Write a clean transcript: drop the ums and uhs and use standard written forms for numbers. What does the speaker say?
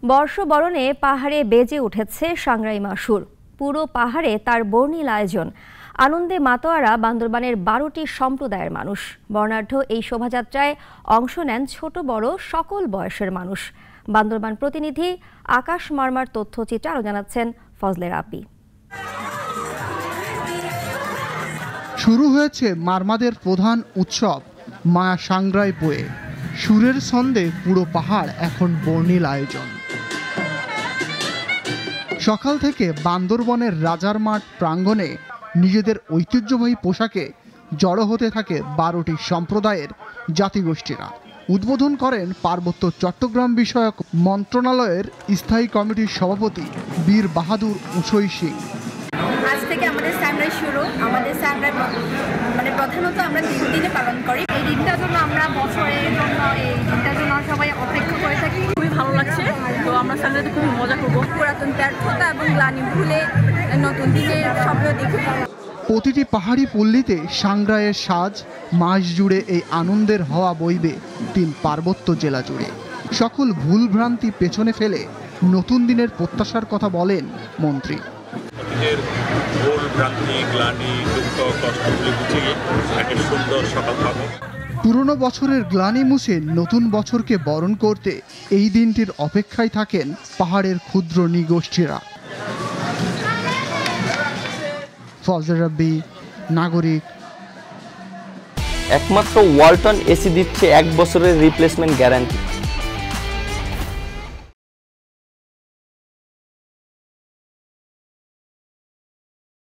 বর্ষবরণে পাহাড়ে বেজে উঠেছে সাংগ্রাই মাসুর। পুরো পাহাড়ে তার বর্ণিল আয়োজন। আনন্দে মাতোয়ারা বান্দরবানের 12টি সম্প্রদায়ের মানুষ। বর্ণাঢ্য এই শোভাযাত্রায় অংশ নেন ছোট বড় সকল বয়সের মানুষ। বান্দরবান প্রতিনিধি আকাশ মারমার তথ্যচিত্রে আরও জানাচ্ছেন ফজলে রাব্বি। শুরু হয়েছে মারমাদের প্রধান উৎসব মায়া সাংগ্রাই বয়ে। সুরের ছন্দে পুরো পাহাড় এখন বর্ণিল আয়োজন। সকাল থেকে বান্দরবনের রাজার মাঠ প্রাঙ্গণে নিজেদের ঐতিহ্যবাহী পোশাকে জড়ো হতে থাকে 12টি সম্প্রদায়ের জাতিগোষ্ঠীরা। উদ্বোধন করেন পার্বত্য চট্টগ্রাম বিষয়ক মন্ত্রণালয়ের স্থায়ী কমিটির সভাপতি বীর বাহাদুর উসই সিং। আজ থেকে আমাদের সাংগ্রাই শুরু। আমাদের সাংগ্রাই প্রধানত আমরা 3 দিনে পালন করি। এই দিনটার জন্য আমরা বছরের জন্য এই দিনটার জন্য সবাই অপেক্ষা করে থাকি। খুবই ভালো লাগছে। তো আমরা সাংগ্রাইতে খুবই মজা করবো। পুরাতন ব্যর্থতা এবং গ্লানি ভুলে নতুন দিনের স্বপ্ন দেখি। প্রতিটি পাহাড়ি পল্লীতে সাংগ্রাইয়ের সাজ। মাস জুড়ে এই আনন্দের হাওয়া বইবে 3 পার্বত্য জেলা জুড়ে। সকল ভুলভ্রান্তি পেছনে ফেলে নতুন দিনের প্রত্যাশার কথা বলেন মন্ত্রী। পুরনো বছরের গ্লানি মুছে নতুন বছরকে বরণ করতে এই দিনটির অপেক্ষায় থাকেন পাহাড়ের ক্ষুদ্র নৃগোষ্ঠীরা। ফজলে রাব্বি, নাগরিক। একমাত্র ওয়ালটন এসি দিচ্ছে 1 বছরের রিপ্লেসমেন্ট গ্যারান্টি।